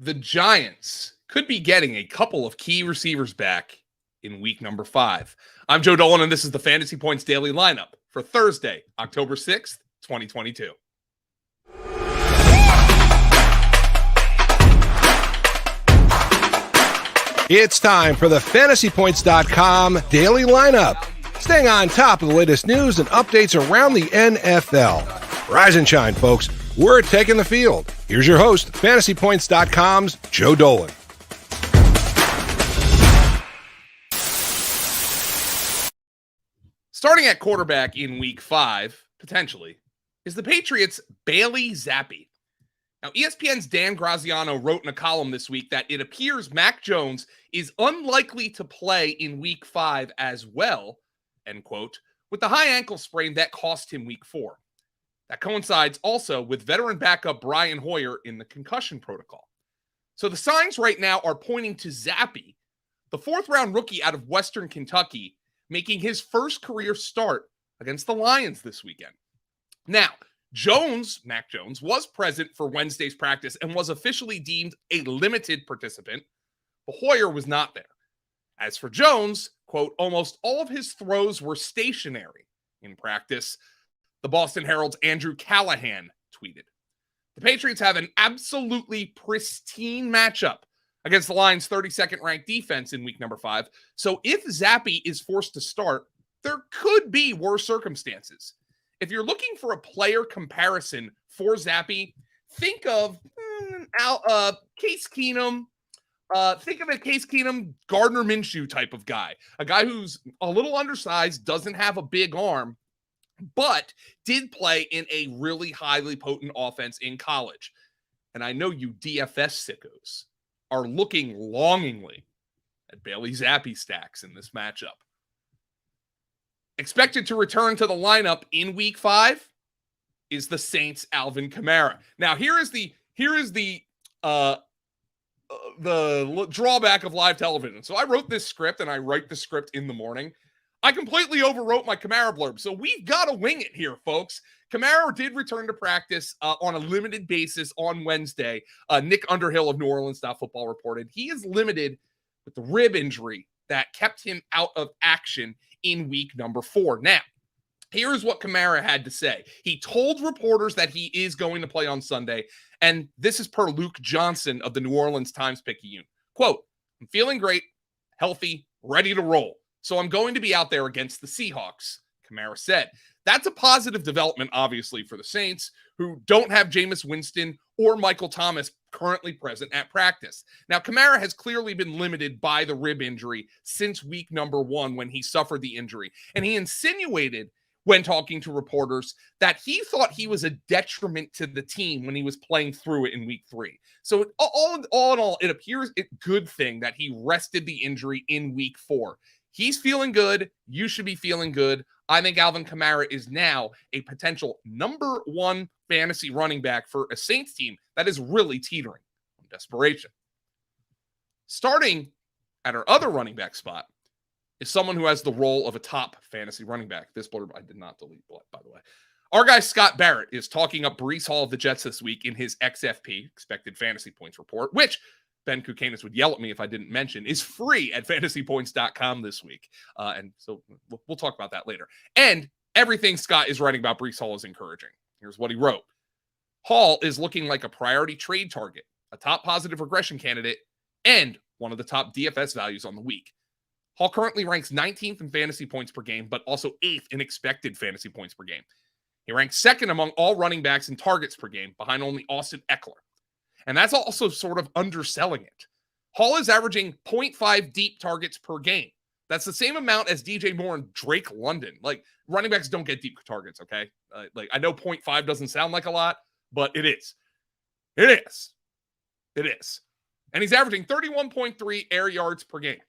the Giants could be getting a couple of key receivers back in week number 5. I'm Joe Dolan, and this is the Fantasy Points Daily Lineup for Thursday, October 6th, 2022. It's time for the FantasyPoints.com Daily Lineup. Staying on top of the latest news and updates around the NFL. Rise and shine, folks. We're taking the field. Here's your host, FantasyPoints.com's Joe Dolan. Starting at quarterback in week 5, potentially, is the Patriots' Bailey Zappi. Now, ESPN's Dan Graziano wrote in a column this week that it appears Mac Jones is unlikely to play in week 5 as well, end quote, with the high ankle sprain that cost him week 4. That coincides also with veteran backup Brian Hoyer in the concussion protocol. So the signs right now are pointing to Zappi, the 4th-round rookie out of Western Kentucky, making his first career start against the Lions this weekend. Now, Mac Jones, was present for Wednesday's practice and was officially deemed a limited participant, but Hoyer was not there. As for Jones, quote, almost all of his throws were stationary in practice, the Boston Herald's Andrew Callahan tweeted. The Patriots have an absolutely pristine matchup against the Lions' 32nd ranked defense in week number 5, so if Zappi is forced to start, there could be worse circumstances. If you're looking for a player comparison for Zappi, think of Case Keenum. Think of a Case Keenum, Gardner Minshew type of guy. A guy who's a little undersized, doesn't have a big arm, but did play in a really highly potent offense in college. And I know you DFS sickos are looking longingly at Bailey Zappi stacks in this matchup. Expected to return to the lineup in week 5 is the Saints' Alvin Kamara. Now, here is the drawback of live television. So I wrote this script, and I write the script in the morning. I completely overwrote my Kamara blurb, so we've got to wing it here, folks. Kamara did return to practice on a limited basis on Wednesday. Nick Underhill of New Orleans Football reported he is limited with the rib injury that kept him out of action in week number 4. Now, here's what Kamara had to say. He told reporters that he is going to play on Sunday, and this is per Luke Johnson of the New Orleans Times-Picayune. Quote, I'm feeling great, healthy, ready to roll, so I'm going to be out there against the Seahawks, Kamara said. That's a positive development, obviously, for the Saints, who don't have Jameis Winston or Michael Thomas currently present at practice. Now, Kamara has clearly been limited by the rib injury since week number 1 when he suffered the injury. And he insinuated when talking to reporters that he thought he was a detriment to the team when he was playing through it in week 3. So all in all, it appears a good thing that he rested the injury in week 4. He's feeling good. You should be feeling good. I think Alvin Kamara is now a potential number 1 fantasy running back for a Saints team that is really teetering on desperation. Starting at our other running back spot is someone who has the role of a top fantasy running back. This blurb I did not delete, by the way. Our guy Scott Barrett is talking up Breece Hall of the Jets this week in his XFP, expected fantasy points report, which Ben Kukanis would yell at me if I didn't mention, is free at fantasypoints.com this week. And so we'll talk about that later. And everything Scott is writing about Breece Hall is encouraging. Here's what he wrote. Hall is looking like a priority trade target, a top positive regression candidate, and one of the top DFS values on the week. Hall currently ranks 19th in fantasy points per game, but also 8th in expected fantasy points per game. He ranks 2nd among all running backs in targets per game, behind only Austin Eckler. And that's also sort of underselling it. Hall is averaging 0.5 deep targets per game. That's the same amount as DJ Moore and Drake London. Like, running backs don't get deep targets, okay? I know 0.5 doesn't sound like a lot, but it is. It is. It is. And he's averaging 31.3 air yards per game.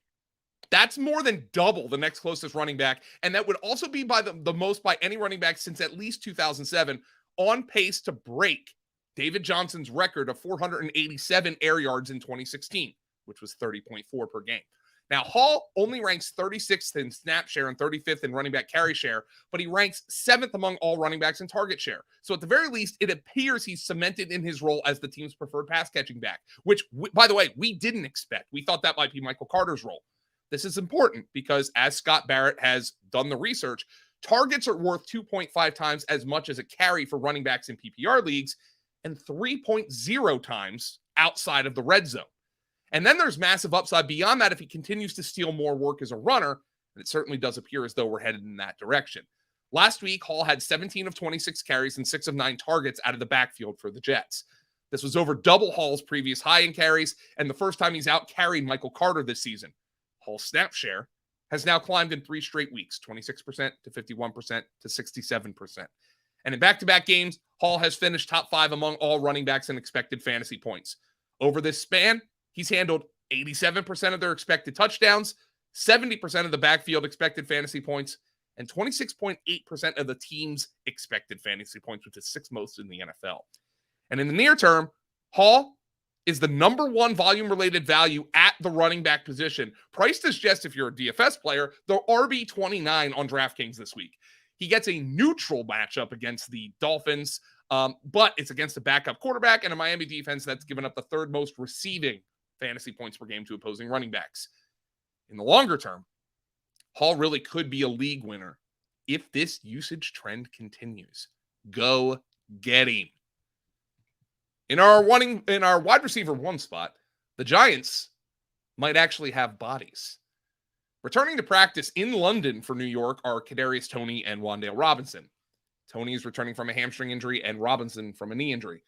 That's more than double the next closest running back, and that would also be by the most by any running back since at least 2007, on pace to break David Johnson's record of 487 air yards in 2016, which was 30.4 per game. Now, Hall only ranks 36th in snap share and 35th in running back carry share, but he ranks 7th among all running backs in target share. So at the very least, it appears he's cemented in his role as the team's preferred pass catching back, which, by the way, we didn't expect. We thought that might be Michael Carter's role. This is important because, as Scott Barrett has done the research, targets are worth 2.5 times as much as a carry for running backs in PPR leagues and 3.0 times outside of the red zone. And then there's massive upside beyond that if he continues to steal more work as a runner, and it certainly does appear as though we're headed in that direction. Last week, Hall had 17 of 26 carries and 6 of 9 targets out of the backfield for the Jets. This was over double Hall's previous high in carries, and the first time he's out-carried Michael Carter this season. Hall's snap share has now climbed in 3 straight weeks, 26% to 51% to 67%. And in back-to-back games, Hall has finished top 5 among all running backs in expected fantasy points. Over this span, he's handled 87% of their expected touchdowns, 70% of the backfield expected fantasy points, and 26.8% of the team's expected fantasy points, which is 6th most in the NFL. And in the near term, Hall is the number 1 volume-related value at the running back position, priced as just, if you're a DFS player, the RB29 on DraftKings this week. He gets a neutral matchup against the Dolphins, but it's against a backup quarterback and a Miami defense that's given up the 3rd most receiving fantasy points per game to opposing running backs. In the longer term, Hall really could be a league winner if this usage trend continues. Go get him. In our wide receiver 1 spot, the Giants might actually have bodies. Returning to practice in London for New York are Kadarius Toney and Wan'Dale Robinson. Toney is returning from a hamstring injury and Robinson from a knee injury.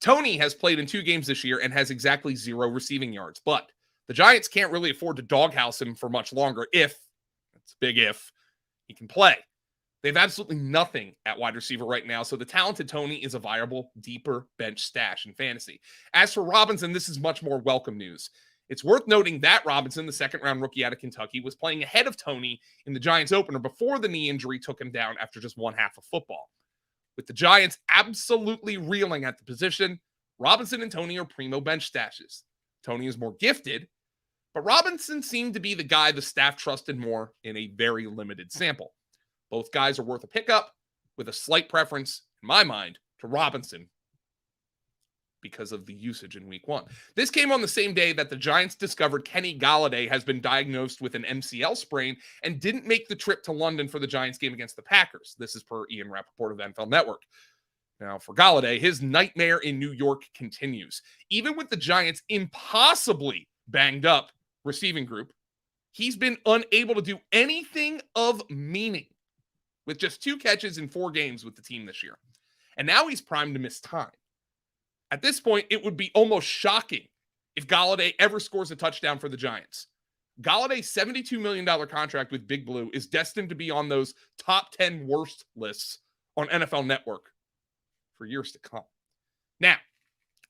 Toney has played in 2 games this year and has exactly 0 receiving yards, but the Giants can't really afford to doghouse him for much longer if, it's a big if, he can play. They have absolutely nothing at wide receiver right now, so the talented Toney is a viable, deeper bench stash in fantasy. As for Robinson, this is much more welcome news. It's worth noting that Robinson, the 2nd-round rookie out of Kentucky, was playing ahead of Toney in the Giants opener before the knee injury took him down after just 1 half of football. With the Giants absolutely reeling at the position, Robinson and Toney are primo bench stashes. Toney is more gifted, but Robinson seemed to be the guy the staff trusted more in a very limited sample. Both guys are worth a pickup, with a slight preference, in my mind, to Robinson because of the usage in week 1. This came on the same day that the Giants discovered Kenny Golladay has been diagnosed with an MCL sprain and didn't make the trip to London for the Giants game against the Packers. This is per Ian Rappaport of the NFL Network. Now, for Golladay, his nightmare in New York continues. Even with the Giants' impossibly banged up receiving group, he's been unable to do anything of meaning with just 2 catches in 4 games with the team this year. And now he's primed to miss time. At this point, it would be almost shocking if Golladay ever scores a touchdown for the Giants. Galladay's $72 million contract with Big Blue is destined to be on those top 10 worst lists on NFL Network for years to come. Now,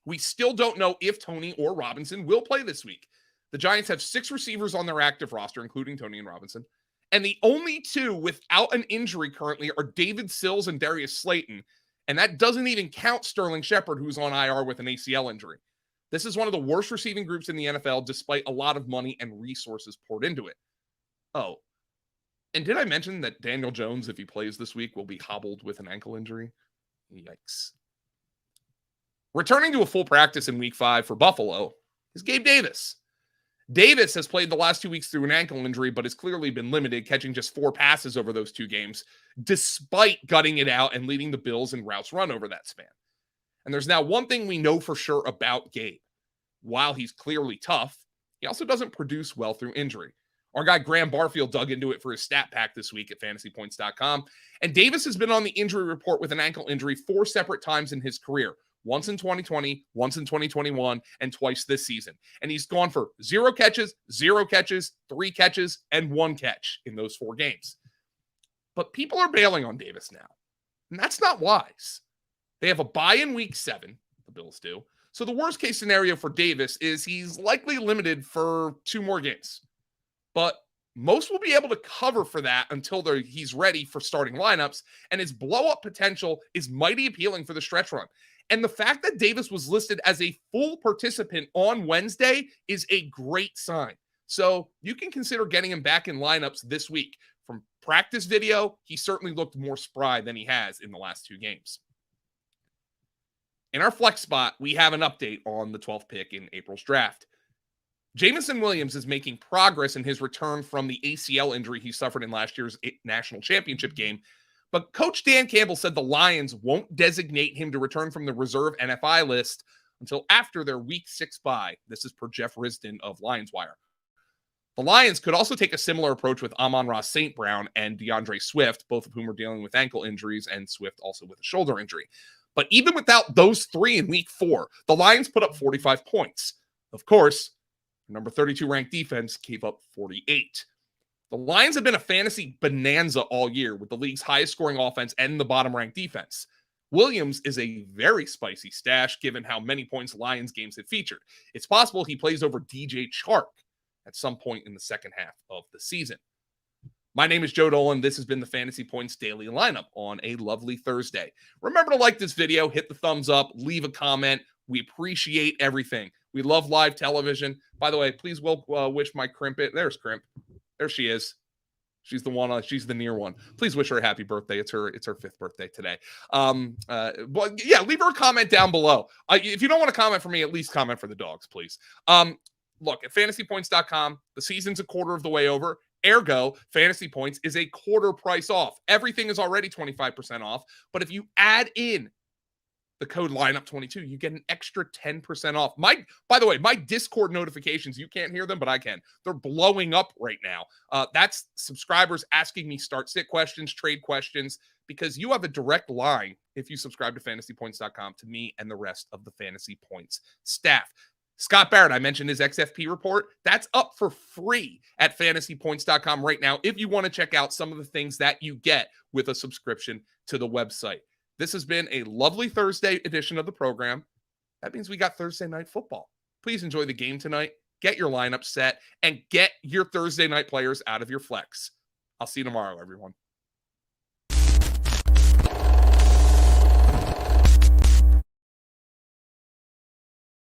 we still don't know if Toney or Robinson will play this week. The Giants have 6 receivers on their active roster, including Toney and Robinson. And the only 2 without an injury currently are David Sills and Darius Slayton. And that doesn't even count Sterling Shepard, who's on IR with an ACL injury. This is one of the worst receiving groups in the NFL, despite a lot of money and resources poured into it. Oh, and did I mention that Daniel Jones, if he plays this week, will be hobbled with an ankle injury? Yikes. Returning to a full practice in week 5 for Buffalo is Gabe Davis. Davis has played the last 2 weeks through an ankle injury, but has clearly been limited, catching just 4 passes over those 2 games, despite gutting it out and leading the Bills in routes run over that span. And there's now one thing we know for sure about Gabe. While he's clearly tough, he also doesn't produce well through injury. Our guy Graham Barfield dug into it for his stat pack this week at fantasypoints.com. And Davis has been on the injury report with an ankle injury 4 separate times in his career. Once in 2020, once in 2021, and twice this season. And he's gone for 0 catches, 3 catches, and 1 catch in those 4 games. But people are bailing on Davis now. And that's not wise. They have a bye in week 7, the Bills do. So the worst case scenario for Davis is he's likely limited for 2 more games. But most will be able to cover for that until he's ready for starting lineups. And his blow-up potential is mighty appealing for the stretch run. And the fact that Davis was listed as a full participant on Wednesday is a great sign. So you can consider getting him back in lineups this week. From practice video, he certainly looked more spry than he has in the last 2 games. In our flex spot, we have an update on the 12th pick in April's draft. Jameson Williams is making progress in his return from the ACL injury he suffered in last year's national championship game. But Coach Dan Campbell said the Lions won't designate him to return from the reserve NFI list until after their Week 6 bye. This is per Jeff Risdon of Lions Wire. The Lions could also take a similar approach with Amon-Ra St. Brown and DeAndre Swift, both of whom are dealing with ankle injuries, and Swift also with a shoulder injury. But even without those 3 in Week 4, the Lions put up 45 points. Of course, number 32 ranked defense gave up 48. The Lions have been a fantasy bonanza all year with the league's highest scoring offense and the bottom ranked defense. Williams is a very spicy stash given how many points Lions games have featured. It's possible he plays over DJ Chark at some point in the second half of the season. My name is Joe Dolan. This has been the Fantasy Points Daily Lineup on a lovely Thursday. Remember to like this video, hit the thumbs up, leave a comment. We appreciate everything. We love live television. By the way, please wish my Crimp it. There's Crimp. There she is. She's the one. She's the near one. Please wish her a happy birthday. It's her 5th birthday today. Leave her a comment down below. If you don't want to comment for me, at least comment for the dogs, please. Look, at fantasypoints.com, the season's a quarter of the way over. Ergo, Fantasy Points is a quarter price off. Everything is already 25% off. But if you add in the code lineup22, you get an extra 10% off. By the way, my Discord notifications, you can't hear them, but I can. They're blowing up right now. That's subscribers asking me start-sit questions, trade questions, because you have a direct line, if you subscribe to fantasypoints.com, to me and the rest of the Fantasy Points staff. Scott Barrett, I mentioned his XFP report. That's up for free at fantasypoints.com right now if you want to check out some of the things that you get with a subscription to the website. This has been a lovely Thursday edition of the program. That means we got Thursday night football. Please enjoy the game tonight, get your lineup set, and get your Thursday night players out of your flex. I'll see you tomorrow, everyone.